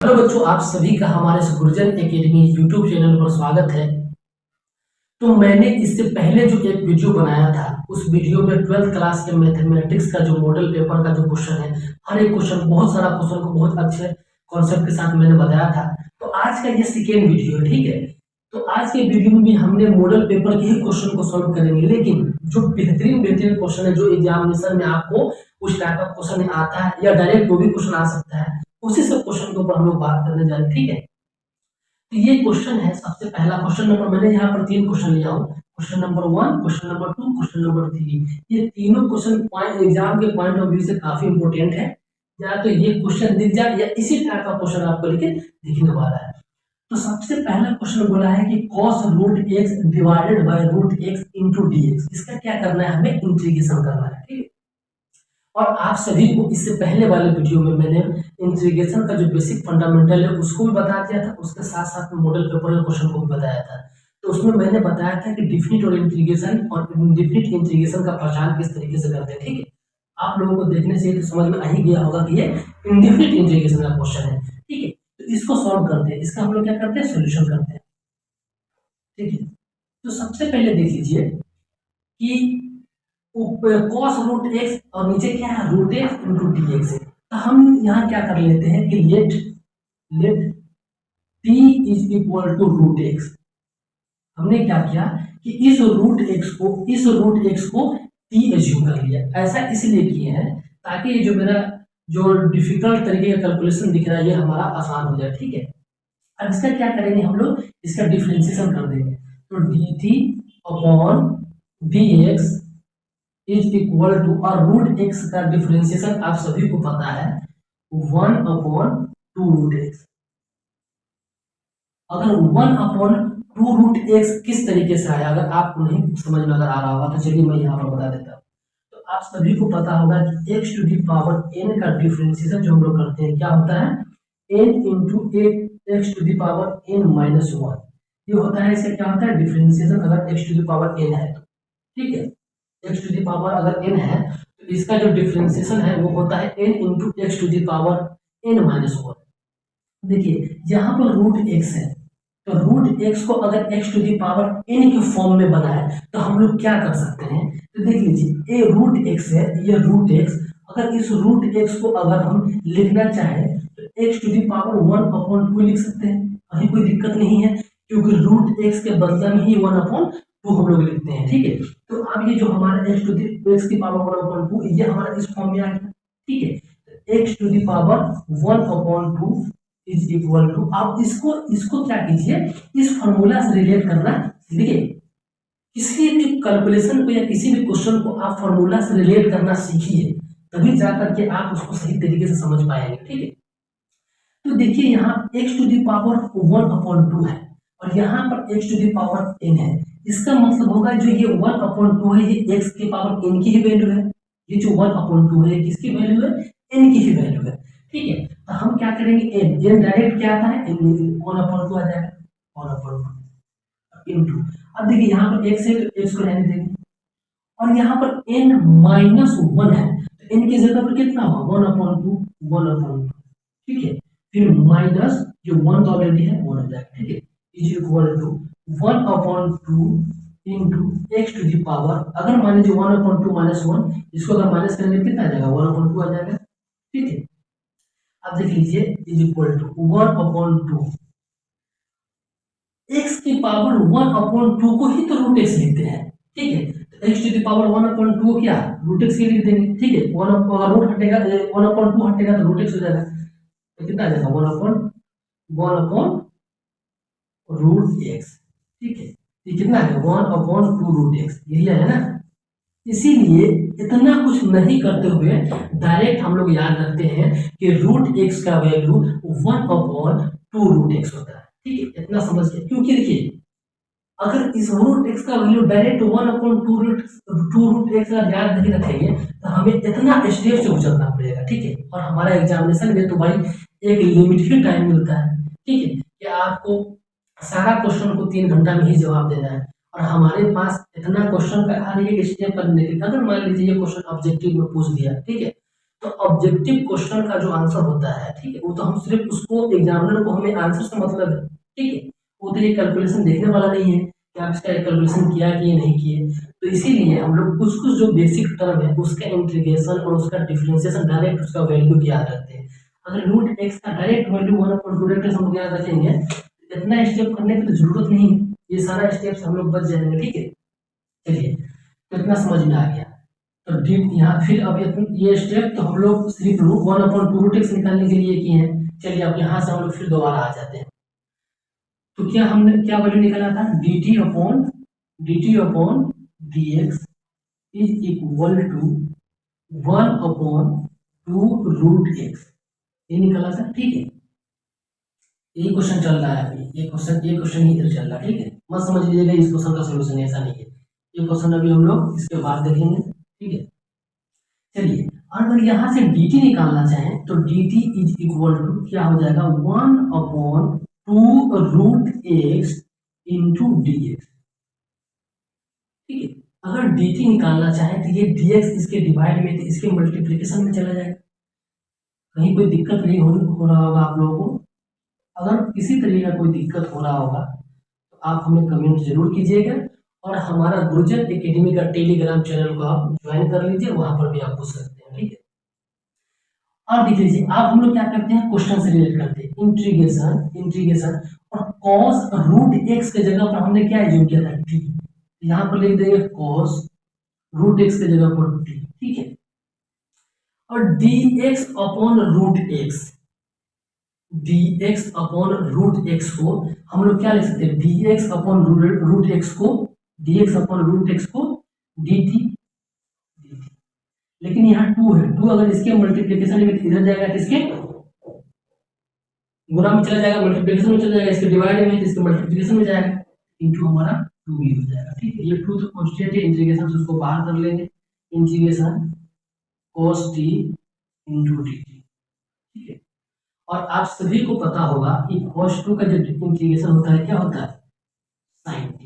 Hello बच्चों, आप सभी का हमारे गुरुजन एकेडमी यूट्यूब चैनल पर स्वागत है। तो मैंने इससे पहले जो एक वीडियो बनाया था, उस वीडियो में 12th क्लास के मैथमेटिक्स का जो मॉडल पेपर का जो क्वेश्चन है, हर एक क्वेश्चन, बहुत सारा क्वेश्चन को बहुत अच्छे कॉन्सेप्ट के साथ मैंने बताया था। तो आज का ये सेकेंड वीडियो है, ठीक है। तो आज के वीडियो में भी हमने मॉडल पेपर के ही क्वेश्चन को सॉल्व करेंगे, लेकिन जो बेहतरीन बेहतरीन क्वेश्चन है, जो एग्जामिनेशन में आपको उस टाइप का क्वेश्चन आता है या डायरेक्ट वो भी क्वेश्चन आ सकता है, उसी सब क्वेश्चन के ऊपर हम लोग बात करने जा रहे हैं, ठीक है। तो ये क्वेश्चन है, सबसे पहला क्वेश्चन नंबर, मैंने यहाँ पर 3 क्वेश्चन लिया हूँ। Question number 1, question number 2, question number 3। ये तीनों क्वेश्चन पॉइंट एग्जाम के पॉइंट ऑफ व्यू से काफी इंपॉर्टेंट है। या तो ये क्वेश्चन दिख जाए या इसी टाइप का क्वेश्चन आपको लिखे दिखने वाला है। तो सबसे पहला क्वेश्चन बोला है कि cos root x divided by root x into dx, इसका क्या करना है, हमें इंटीग्रेशन करना है, ठीक है। और आप सभी को इससे पहले वाले वीडियो में मैंने इंटीग्रेशन का जो बेसिक फंडामेंटल है उसको भी बता दिया था, उसके साथ साथ में मॉडल पेपर के क्वेश्चन को भी बताया था। तो उसमें मैंने बताया था कि डिफिनिट और इंटीग्रेशन और इंडिफिनिट इंटीग्रेशन का पहचान किस तरीके से करते हैं, ठीक है। आप लोगों को देखने से तो समझ में आ ही गया होगा कि ये इंडिफिनिट इंटीग्रेशन का क्वेश्चन है, ठीक है। तो इसको सॉल्व करते हैं, इसका हम लोग क्या करते हैं, सोल्यूशन करते हैं, ठीक है। तो सबसे पहले देख लीजिए कि cos रूट x और नीचे क्या है, root x into D X है। तो हम यहाँ क्या कर लेते हैं कि let t is equal to root x। हमने क्या किया कि इस रूट x को t एज्यूम कर लिया। ऐसा इसलिए किए हैं ताकि ये जो मेरा जो डिफिकल्ट तरीके का कैलकुलेशन दिख रहा है ये हमारा आसान हो जाए, ठीक है। अब इसका क्या करेंगे, हम लोग इसका डिफरेंशिएशन कर देंगे। तो dt upon dx is equal to, और रूट एक्स का डिफरेंशिएशन आप सभी को पता है 1 अपॉन 2 रूट एक्स। अगर 1 अपॉन 2 रूट एक्स किस तरीके से आया, अगर आपको नहीं समझ में अगर आ रहा होगा तो चलिए मैं यहाँ पर बता देता हूँ। तो आप सभी को पता होगा कि x to the power n का डिफरेंशिएशन जो हम लोग करते हैं क्या होता है, n into x to the power n minus 1। ये होता है, इसका क्या होता है डिफरेंशिएशन, अगर x to the power n है तो, ठीक है। x टू दी पावर अगर n है तो इसका जो डिफरेंशिएशन है वो होता है n into x to the power n minus 1। देखिए यहाँ पर रूट x है, तो रूट x को अगर x to the power n के फॉर्म में बनाए तो हम लोग क्या कर सकते हैं, तो देख लीजिए ये रूट x है, ये रूट x। अगर इस रूट x को अगर हम लिखना चाहें तो x to the power 1 upon 2 लिख सकते हैं, कहीं कोई दिक्कत नहीं है, क्योंकि रूट x के बदले में ही 1 अपॉन 2 हम लोग लिखते हैं, ठीक है। तो अब ये जो हमारा x की पावर 1 अपॉन 2 ये हमारा इस फॉर्म में आ गया, ठीक है। x to the power 1 upon 2 is equal to, आप इसको क्या कीजिए, इस फॉर्मूला से रिलेट करना सीखिए। किसी भी कैलकुलेशन को या किसी भी क्वेश्चन को आप फॉर्मूला से रिलेट करना सीखिए, तभी जाकर के आप उसको सही तरीके से समझ पाएंगे, ठीक है। तो देखिए यहाँ x to the power 1 upon 2 है और यहाँ पर x to the power n है। इसका मतलब होगा जो ये 1 अपॉन 2 है ये x की पावर n की ही वैल्यू है। ये जो 1 अपॉन 2 है किसकी वैल्यू है, n की ही वैल्यू है, ठीक है। तो हम क्या करेंगे, n डायरेक्ट क्या आता है, 1 अपॉन 2 आ जाएगा, 1 अपॉन 2 इंटू। अब देखिए यहाँ पर x है तो x को रहने देंगे, और यहाँ पर n माइनस 1 है तो n की जगह पर कितना होगा, 1 अपॉन 2, 1 अपॉन 2, ठीक है। फिर माइनस जो 1 तो ऑलरेडी है 1 हो जाएगा, ठीक है, is equal to 1 upon 2 into x to the power, अगर मान लीजिए 1 अपॉन 2 माइनस 1, इसको अगर माइनस करेंगे कितना आ जाएगा, 1 अपॉन 2 आ जाएगा, ठीक है। अब देख लीजिए is equal to 1 upon 2, x की पावर 1 अपॉन 2 को ही तो रूट एक्स लिखते हैं, ठीक है। तो x to the power 1 upon 2 क्या रूट एक्स के लिख देंगे, ठीक है। 1 अगर रूट हटेगा 1 अपॉन 2 हटेगा तो रूट एक्स हो जाएगा, तो कितना आ जाएगा 1 अपॉन रूट एक्स, ठीक है। ये कितना है 1 अपॉन 2 रूट एक्स, यही है ना। इसीलिए इतना कुछ नहीं करते हुए डायरेक्ट हम लोग याद रखते हैं कि रूट एक्स का वैल्यू 1 अपॉन 2 रूट एक्स होता है, ठीक है। इतना समझ गए, क्योंकि देखिए अगर इस रूट एक्स का value direct 1 upon 2 root x का याद नहीं रखेंगे तो हमें इतना स्टेप से गुजरना पड़ेगा, ठीक है। और हमारा एग्जामिनेशन में तो भाई एक लिमिटेड टाइम मिलता है, ठीक है, कि आपको सारा क्वेश्चन को 3 घंटा में ही जवाब देना है, और हमारे पास इतना क्वेश्चन का हर एक स्टेप करने के, अगर मान लीजिए ये क्वेश्चन ऑब्जेक्टिव में पूछ दिया, ठीक है, तो ऑब्जेक्टिव क्वेश्चन का जो आंसर होता है, ठीक है, वो तो हम सिर्फ उसको एग्जामिनर को हमें आंसर से मतलब है, ठीक है, वो तो ये कैलकुलेशन देखने वाला नहीं है कि आप इसका कैलकुलेशन किया कि नहीं किए। तो इसीलिए हम लोग कुछ कुछ जो बेसिक टर्म है उसका इंटीग्रेशन और उसका डिफरेंशिएशन डायरेक्ट उसका वैल्यू याद रखते हैं। अगर रूट एक्स का डायरेक्ट वैल्यू 1/2 हम लोग याद रखेंगे, इतना स्टेप करने की तो जरूरत नहीं है, ये सारा स्टेप्स हम लोग बच जाएंगे, ठीक है। चलिए, तो इतना समझ में आ गया। तो डी यहाँ फिर अब ये स्टेप तो हम लोग सिर्फ 1/2 निकालने के लिए किए हैं। चलिए अब यहाँ से हम लोग फिर दोबारा आ जाते हैं। तो क्या हमने क्या वैल्यू निकाला था, dt upon dx is equal to 1/2 √x, ये निकाला था, ठीक है। यही क्वेश्चन चल रहा है अभी, ये क्वेश्चन ही इधर चल रहा है, ठीक है। मत समझ लीजिएगा इस क्वेश्चन का सोल्यूशन ऐसा नहीं है, ये क्वेश्चन अभी हम लोग इसके बाद देखेंगे, ठीक है। चलिए, और अगर यहाँ से dt निकालना चाहें तो dt इज इक्वल टू क्या हो जाएगा, 1/2 √x इंटू dx, ठीक है। अगर dt निकालना चाहें तो ये dx इसके डिवाइड में, तो इसके मल्टीप्लिकेशन में चला जाएगा। कहीं कोई दिक्कत नहीं हो रहा होगा आप लोगों को। अगर किसी तरीके का कोई दिक्कत हो रहा होगा तो आप हमें कमेंट जरूर कीजिएगा, और हमारा गुरुजन एकेडमी का टेलीग्राम चैनल को आप ज्वाइन कर लीजिए, वहां पर भी आप पूछ सकते हैं, ठीक है। अब देख लीजिए, आप हम लोग क्या करते हैं, क्वेश्चन से रिलेट करते हैं, इंटीग्रेशन और cos√x के जगह पर हमने क्या यूज किया था, t, यहाँ पर लिख देंगे cos√x के जगह पर t, ठीक है। और dx अपॉन √x को हम लोग क्या लिख सकते हैं, dx अपॉन √x को dt, लेकिन यहाँ 2 है, 2 अगर इसके मल्टीप्लिकेशन में इधर जाएगा तो इसके गुणा में चला जाएगा, मल्टीप्लिकेशन में चला जाएगा, इसके डिवाइड में तो इसके मल्टीप्लिकेशन में जाएगा, इनटू हमारा 2 भी हो जाएगा, ठीक है। ये 2 तो कांस्टेंट है, इंटीग्रेशन से उसको बाहर कर लेंगे, integration cos t into dt, ठीक है। और आप सभी को पता होगा कि cos 2 का जो इंटीग्रेशन होता है क्या होता है, sin t,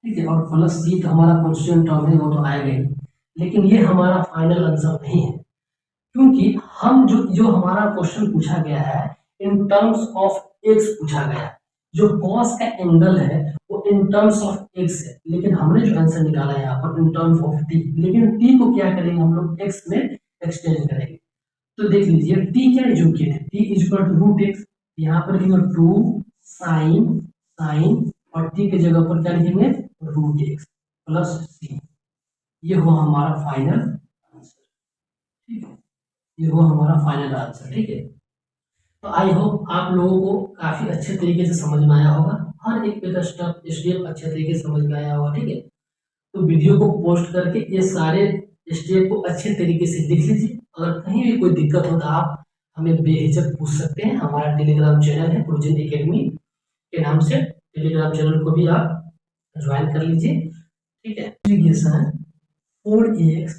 ठीक है। और प्लस c तो हमारा कांस्टेंट टर्म है, वो तो आएगा ही, लेकिन ये हमारा फाइनल आंसर नहीं है, क्योंकि हम जो हमारा क्वेश्चन पूछा गया है इन टर्म्स ऑफ x पूछा गया है, जो cos का एंगल है वो इन टर्म्स ऑफ x है, लेकिन हमने जो आंसर निकाला है यहाँ पर इन टर्म्स ऑफ t, लेकिन t को क्या करेंगे हम लोग x में एक्सटेंड करेंगे। तो देख लीजिए t क्या जो किए थे, t is equal to √x, यहाँ पर लिखेंगे 2 sin और t के जगह पर क्या लिखेंगे √x प्लस c, ये हुआ हमारा फाइनल आंसर, ठीक है। ये हुआ हमारा फाइनल आंसर, ठीक है। तो आई होप आप लोगों को काफी अच्छे तरीके से समझ में आया होगा, हर एक पे का स्टेप अच्छे तरीके से समझ में आया होगा, ठीक है। तो वीडियो को पोस्ट करके ये सारे स्टेप को अच्छे तरीके से लिख लीजिए। अगर कहीं भी कोई दिक्कत हो तो आप हमें बेहिचक पूछ सकते हैं, हमारा टेलीग्राम चैनल है गुरुजन एकेडमी के नाम से, टेलीग्राम चैनल को भी आप ज्वाइन कर लीजिए, ठीक है। Integration 4x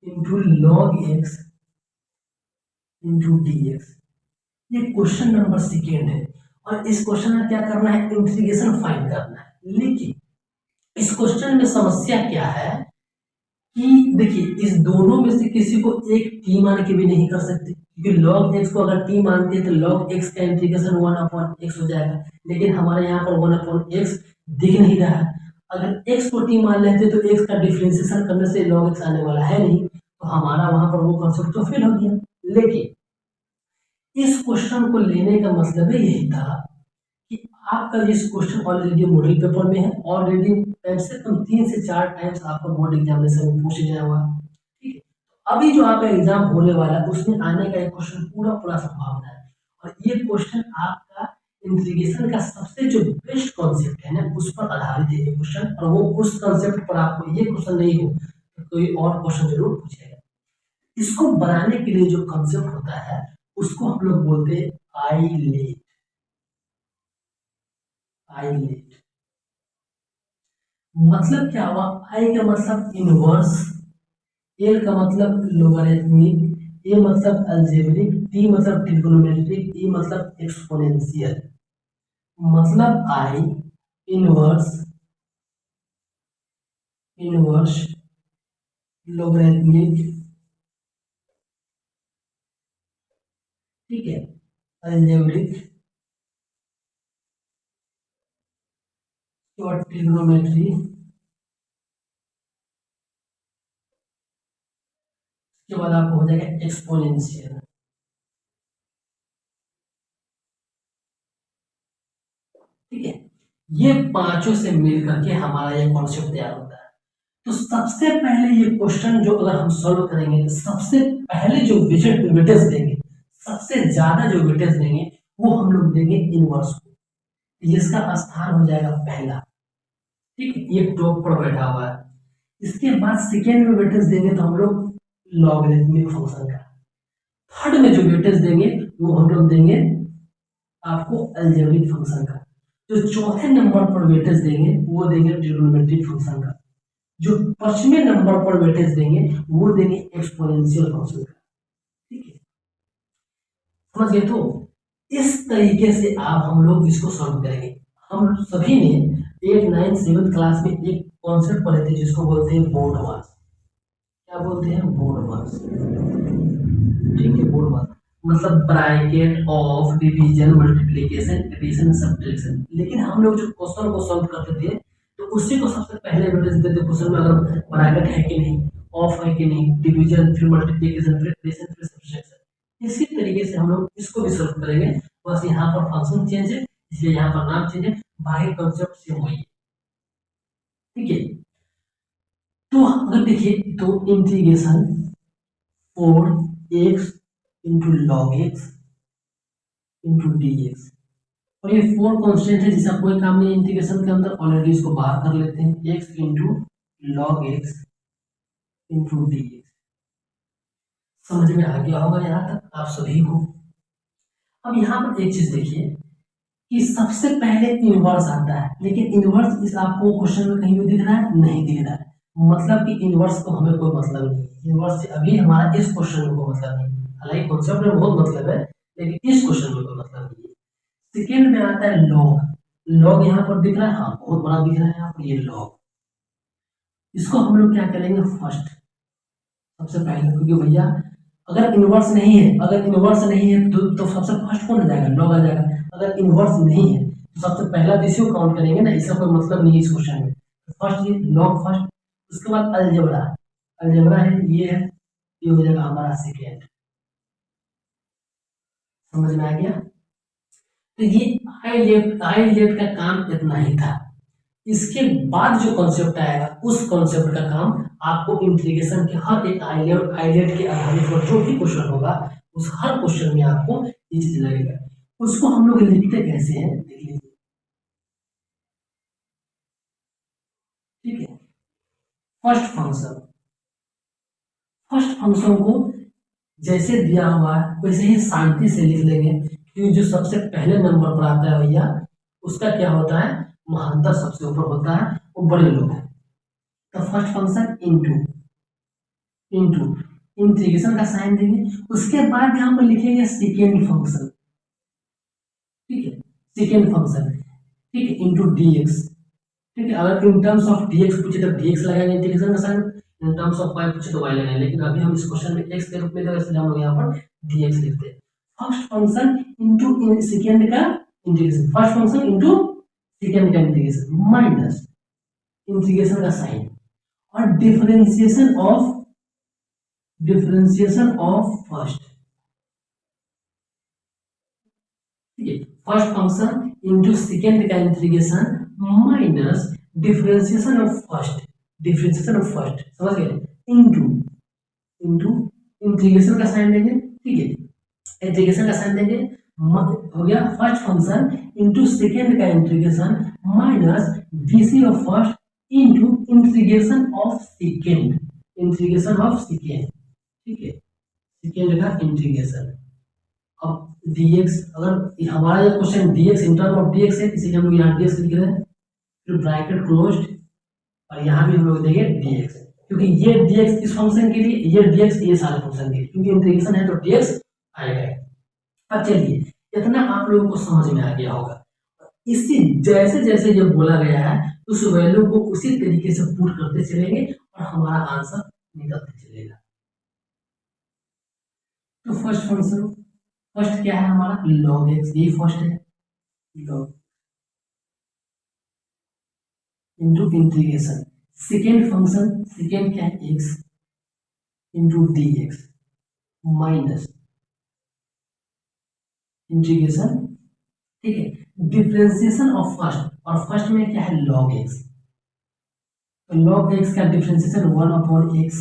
into log x into dx, ये क्वेश्चन नंबर 2 है, और इस क्वेश्चन में क्या करना है, इंटीग्रेशन फाइंड करना है। लेकिन इस क्वेश्चन में समस्या क्या है कि देखिए इस दोनों में से किसी को एक t मान के भी नहीं कर सकते, क्योंकि log x को अगर t मानते हैं तो log x का इंटीग्रेशन 1/x हो जाएगा, लेकिन हमारे यहाँ पर 1/x दिख नहीं रहा है। अगर x को t मान लेते तो x का डिफरेंशिएशन करने से log x आने वाला है नहीं, तो हमारा वहां पर वो कॉन्सेप्ट तो फेल हो गया। लेकिन इस क्वेश्चन को लेने का मतलब यही था कि आपका इस क्वेश्चन ऑलरेडी मॉडल पेपर में है, ऑलरेडी कम से कम 3 से 4 टाइम्स आपका बोर्ड एग्जामिनेशन में पूछ गया हुआ, ठीक है। अभी जो आपका एग्जाम होने वाला है उसमें आने का एक क्वेश्चन पूरा संभावना है, और ये क्वेश्चन आपका इंटीग्रेशन का सबसे जो बेस्ट कॉन्सेप्ट है ना उस पर आधारित है ये क्वेश्चन, और वो उस कॉन्सेप्ट पर आपको ये क्वेश्चन नहीं हो तो कोई और क्वेश्चन जरूर पूछेगा। इसको बनाने के लिए जो कॉन्सेप्ट होता है उसको हम लोग बोलते हैं आईलेट। मतलब क्या हुआ, आई का मतलब इनवर्स, एल का मतलब लोगरिथमिक, ए मतलब अलजेब्रिक, टी मतलब ट्रिग्नोमेट्रिक, ई मतलब एक्सपोनेंशियल। मतलब आई इनवर्स लोगरिथमिक ठीक है, अलजेब्रिक और ट्रिग्नोमेट्री, के बाद आपको हो जाएगा एक्सपोनेंशियल। ठीक है, ये पांचों से मिल करके हमारा ये कॉन्सेप्ट तैयार होता है। तो सबसे पहले ये क्वेश्चन जो अगर हम सॉल्व करेंगे तो सबसे पहले जो वेटेज देंगे, सबसे ज्यादा जो वेटेज देंगे वो हम लोग देंगे इनवर्स को, इसका स्थान हो जाएगा पहला। ठीक है, ये टॉप पर बैठा हुआ है। इसके बाद सेकेंड में वेटेज देंगे तो हम लोग लॉगरिथमिक फंक्शन का। थर्ड में जो वेटेज देंगे वो हम लोग देंगे आपको अलजेब्रिक फंक्शन का। जो चौथे नंबर पर वेटेज देंगे वो देंगे ट्रिग्नोमेट्रिक फंक्शन का। जो पांचवें नंबर पर वेटेज देंगे वो देंगे एक्सपोनेंशियल फंक्शन का। ठीक है, समझ गए? तो इस तरीके से आप हम लोग इसको सॉल्व करेंगे। हम सभी ने 8, 9, 7 क्लास में एक कॉन्सेप्ट पढ़े थे जिसको बोलते हैं बोर्ड मास। क्या बोलते हैं? BODMAS. ठीक है, बोर्ड मास मतलब bracket of division, multiplication, addition, subtraction. लेकिन हम लोग जो क्वेश्चन को सॉल्व करते थे तो उसी को सबसे पहले वेटेज देते थे क्वेश्चन में, अगर ब्रैकेट है कि नहीं, ऑफ है कि नहीं, डिवीजन, फिर मल्टीप्लिकेशन, फिर एडिशन, फिर सब्ट्रैक्शन। इसी तरीके से हम लोग इसको भी सॉल्व करेंगे। बस यहाँ पर फंक्शन चेंज है इसलिए यहाँ पर नाम चेंज है, बाकी कॉन्सेप्ट सेम वही है। ठीक है, तो अगर देखिए तो integration 4x into log x into D x, और ये 4 कॉन्स्टेंट है जिसका कोई काम नहीं इंटीग्रेशन के अंदर, ऑलरेडी इसको बाहर कर लेते हैं। x into log x into D x. समझ में आ गया होगा यहाँ तक आप सभी को? अब यहाँ पर एक चीज देखिए कि सबसे पहले इनवर्स आता है, लेकिन इनवर्स इस आपको क्वेश्चन में कहीं भी दिख रहा है? नहीं दिख रहा है। मतलब कि इनवर्स को हमें कोई मतलब नहीं है, इनवर्स से अभी हमारा इस क्वेश्चन में कोई मतलब नहीं। हालांकि कॉन्सेप्ट में बहुत मतलब है लेकिन इस क्वेश्चन में कोई मतलब नहीं है। सेकेंड में आता है लॉग। लॉग यहाँ पर दिख रहा है, हाँ बहुत बड़ा दिख रहा है यहाँ पर, ये लॉग। इसको हम लोग क्या करेंगे? फर्स्ट, सबसे पहले, क्योंकि भैया अगर इनवर्स नहीं है, अगर इनवर्स नहीं है तो सबसे फर्स्ट कौन आ जाएगा? लॉग आ जाएगा। अगर इनवर्स नहीं है तो सबसे पहला तो इसी को काउंट करेंगे ना, इसका कोई मतलब नहीं है इस क्वेश्चन में। फर्स्ट ये लॉग फर्स्ट, उसके बाद अलजेब्रा। अलजेब्रा है, ये है, ये हो जाएगा हमारा सेकेंड। समझ में आ गया? तो ये आई लेफ्ट का काम इतना ही था। इसके बाद जो कॉन्सेप्ट आएगा उस कॉन्सेप्ट का काम आपको इंटीग्रेशन के हर एक आइलेट के आधारित पर जो भी क्वेश्चन होगा उस हर क्वेश्चन में आपको ये चीज लगेगा। उसको हम लोग लिखते कैसे हैं देख लीजिए। ठीक है, फर्स्ट फंक्शन, फर्स्ट फंक्शन को जैसे दिया हुआ है वैसे ही शांति से लिख लेंगे, क्योंकि जो सबसे पहले नंबर पर आता है भैया उसका क्या होता है? महानता सबसे ऊपर होता है, वो बड़े लोग हैं। तो first function into into integration का साइन देंगे। उसके बाद यहाँ पर लिखेंगे सेकेंड फंक्शन। ठीक है, सेकेंड फंक्शन, ठीक है, इनटू डीएक्स। ठीक है, अगर इन टर्म्स ऑफ डीएक्स पूछे तो डीएक्स लगाएंगे इंटीग्रेशन का sign, in terms of Y पूछे तो वाई लगाएंगे, लेकिन अभी हम इस क्वेश्चन में एक्स के रूप में तो इसलिए हम लोग यहाँ पर डीएक्स लिखते हैं। फर्स्ट फंक्शन इनटू सेकेंड का integration, first function into second का इंटीग्रेशन माइनस इंटीग्रेशन का साइन, और डिफरेंशिएशन ऑफ फर्स्ट। ठीक है, फर्स्ट फंक्शन इनटू सेकेंड का integration minus differentiation of first, differentiation of first, समझ गए? इनटू इनटू इंटीग्रेशन का साइन देंगे। ठीक है, इंटीग्रेशन का साइन देंगे, हो गया फर्स्ट फंक्शन इनटू सेकेंड का integration minus DC of first into integration of second, integration of second. ठीक है, सेकेंड का इंटीग्रेशन। अब dx, अगर हमारा ये question dx in term of dx है इसीलिए हम लोग यहाँ dx लिख रहे हैं, फिर ब्रैकेट क्लोज्ड, और यहाँ भी हम लोग देंगे dx, क्योंकि ये dx इस फंक्शन के लिए, ये dx ये सारे फंक्शन के लिए, क्योंकि इंटीग्रेशन है तो dx आएगा। अब चलिए इतना आप लोगों को समझ में आ गया होगा। इसी जैसे जैसे जब बोला गया है उस वैल्यू को उसी तरीके से पुट करते चलेंगे और हमारा आंसर निकलते चलेगा। तो फर्स्ट फंक्शन फर्स्ट क्या है हमारा log x, ये फर्स्ट है log into integration second function, second क्या है x into D x minus integration, ठीक है, डिफ्रेंसिएशन ऑफ फर्स्ट, और फर्स्ट में क्या है log x, तो log x का डिफ्रेंसिएशन 1/x,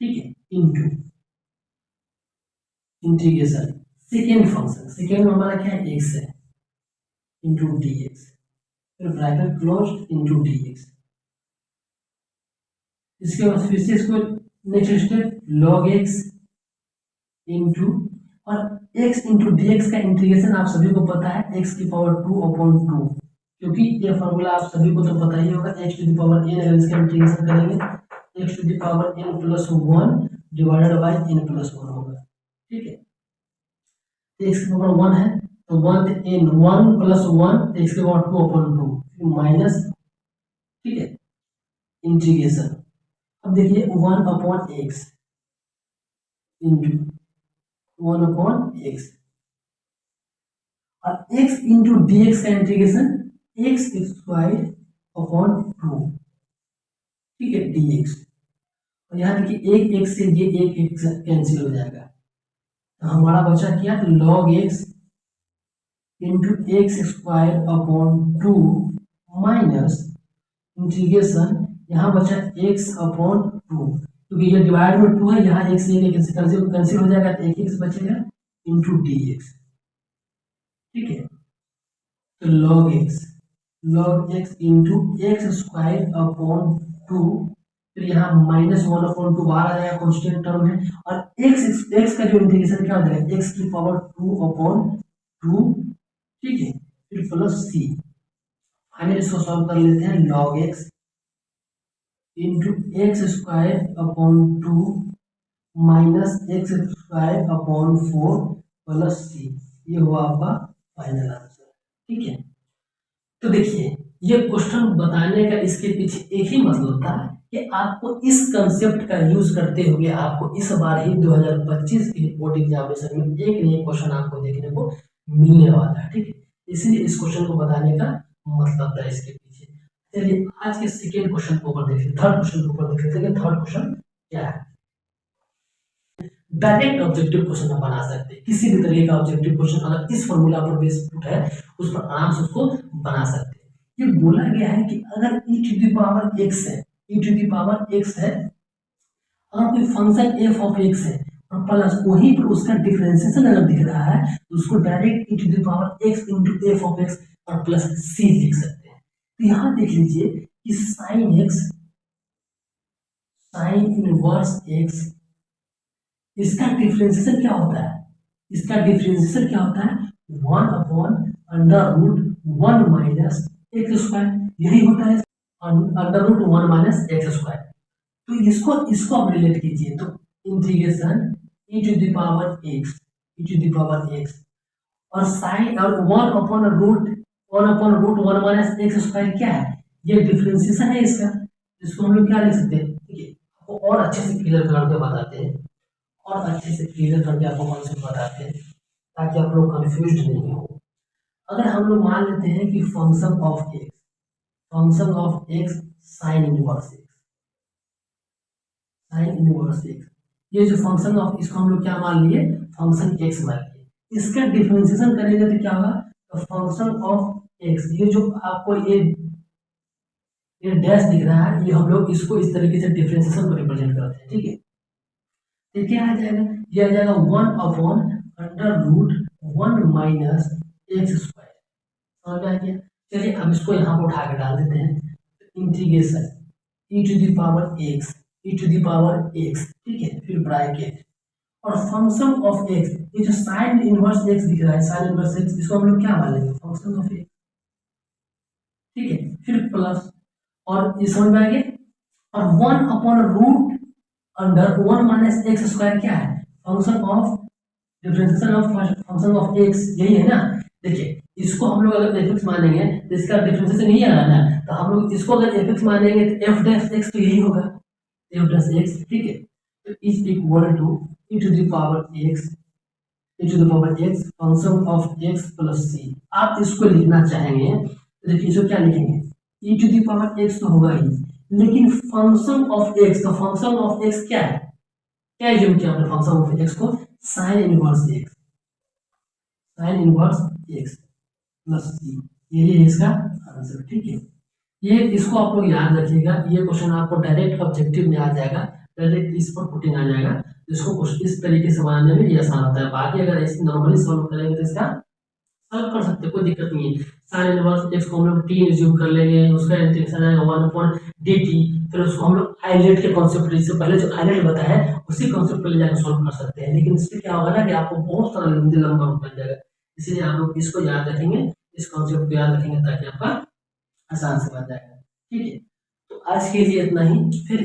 ठीक है, into integration second function, second में हमारा क्या है x है इंटू डी एक्स, फिर bracket close into D x. इसके बाद फिर से इसको next step log x into, और x इंटू डी एक्स का इंटीग्रेशन आप सभी को पता है x की पावर 2/2, क्योंकि ये फॉर्मूला आप सभी को तो पता ही होगा x to the power n, अगर इसका इंटीग्रेशन करेंगे x to the power n plus 1 divided by n plus 1 होगा, ठीक है, x की पावर 1 है तो 1 n 1 प्लस 1 तो x की पावर 2/2 फिर माइनस, ठीक है, इंटीग्रेशन, अब देखिए 1/x इंटू 1/x और x इंटू डी एक्स का इंटीग्रेशन x स्क्वायर अपॉन 2, ठीक है, डी एक्स, और यहाँ देखिए एक x से ये एक x कैंसिल हो जाएगा, तो हमारा बचा क्या log x into x square upon 2 minus integration, यहाँ बचा x अपॉन 2, क्योंकि ये डिवाइड में 2 है, यहाँ x से एक कैंसिल हो जाएगा तो एक x बचेगा इंटू डी एक्स, ठीक है, तो log x into x square upon 2, फिर यहाँ -1/2 बाहर आ जाएगा, कॉन्स्टेंट टर्म है, और x का जो इंटीग्रेशन क्या हो जाएगा x की पावर 2/2, ठीक है, फिर प्लस c, फाइनली इसको सॉल्व कर लेते हैं log x into x square upon 2 minus x square upon 4 plus c, ये हुआ आपका फाइनल आंसर, ठीक है। तो देखिए ये क्वेश्चन बताने का इसके पीछे एक ही मतलब था कि आपको इस कंसेप्ट का यूज करते हुए आपको इस बार ही 2025 के बोर्ड एग्जामिनेशन में एक नया क्वेश्चन आपको देखने को मिलने वाला है, ठीक है, इसलिए इस क्वेश्चन को बताने का मतलब था इसके पीछे। चलिए आज के सेकेंड क्वेश्चन को ऊपर देखिए, थर्ड क्वेश्चन को ऊपर देखिए, थर्ड क्वेश्चन क्या है, डायरेक्ट ऑब्जेक्टिव क्वेश्चन आप बना सकते हैं, किसी भी तरीके का ऑब्जेक्टिव क्वेश्चन अगर इस फॉर्मूला पर बेस पुट है उस पर आराम से उसको बना सकते हैं। ये बोला गया है कि अगर e to the power x है, e to the power x है, अगर कोई फंक्शन f ऑफ x है और प्लस वहीं पर उसका डिफरेंशिएशन अगर दिख रहा है तो उसको direct e to the power x into f of x और प्लस c लिख सकते हैं। तो यहाँ देख लीजिए कि sine x sine inverse x, इसका डिफरेंशिएशन क्या होता है, इसका डिफरेंशिएशन क्या होता है 1/√1 माइनस एक्स स्क्वायर, यही होता है √1 माइनस एक्स स्क्वायर। तो इसको आप रिलेट कीजिए तो integration e to the power x और साइन और 1/√1 माइनस एक्स स्क्वायर क्या है, ये डिफरेंशिएशन है इसका, इसको हम लोग क्या लिख सकते हैं, ठीक है, आपको और अच्छे से क्लियर करके बताते हैं, और अच्छे से क्लियर करके आपको कॉन्सेप्ट बताते हैं ताकि आप लोग कंफ्यूज नहीं हो। अगर हम लोग मान लेते हैं कि function of x sine inverse x, ये जो फंक्शन ऑफ, इसको हम लोग क्या मान लिए फंक्शन x मान लिए, इसका डिफरेंशिएशन करेंगे तो क्या होगा, तो फंक्शन ऑफ x, ये जो आपको ये डैश दिख रहा है, ये हम लोग इसको इस तरीके से डिफरेंशिएशन को रिप्रेजेंट करते हैं, ठीक है, तो क्या आ जाएगा, ये आ जाएगा 1/√1 माइनस एक्स स्क्वायर, समझ में आ गया। चलिए अब इसको यहाँ पर उठा के डाल देते हैं, integration e to the power x, ठीक है, फिर ब्रैकेट और फंक्शन ऑफ x, ये जो साइन इनवर्स x दिख रहा है, साइन इनवर्स x, इसको हम लोग क्या मान लेंगे फंक्शन ऑफ x, ठीक है, फिर प्लस और ये समझ में आ गया, और 1/√1 माइनस एक्स स्क्वायर क्या है, function of differentiation of function of x, यही है ना। देखिए इसको हम लोग अगर f(x) मानेंगे तो इसका डिफरेंशिएशन यही आ रहा है ना, तो हम लोग इसको अगर f(x) मानेंगे तो f'(x) तो यही होगा f'(x), ठीक है, तो is equal to e to the power x e to the power x function of x plus C. आप इसको लिखना चाहेंगे तो देखिए इसको क्या लिखेंगे, e to the power x तो होगा ही, लेकिन फंक्शन ऑफ x, तो फंक्शन ऑफ x क्या है, क्या यूज किया हमने फंक्शन ऑफ x को, sine inverse x, sine inverse x plus C, ये इसका आंसर। ठीक है, ये इसको आप लोग याद रखिएगा, ये क्वेश्चन आपको डायरेक्ट ऑब्जेक्टिव में आ जाएगा, डायरेक्ट इस पर पुटिंग आ जाएगा, इसको कुछ इस तरीके से बनाने में ये आसान होता है। बाकी अगर ऐसे नॉर्मली सॉल्व करेंगे तो इसका सॉल्व कर सकते हैं, कोई दिक्कत नहीं है। साइन इनवर्स एक्स को हम लोग टी रिज्यूम कर लेंगे, उसका इंटीग्रेशन आ जाएगा 1/dt, फिर उसको हम लोग आइलेट के कॉन्सेप्ट, इससे पहले जो आइलेट बताया है उसी कॉन्सेप्ट पे ले जाकर सॉल्व कर सकते हैं। लेकिन इससे क्या होगा ना कि आपको बहुत सारा लंबा बन जाएगा, इसलिए आप लोग इसको याद रखेंगे, इस कॉन्सेप्ट को याद रखेंगे ताकि आपका आसान से बन जाएगा। ठीक है, तो आज के लिए इतना ही, फिर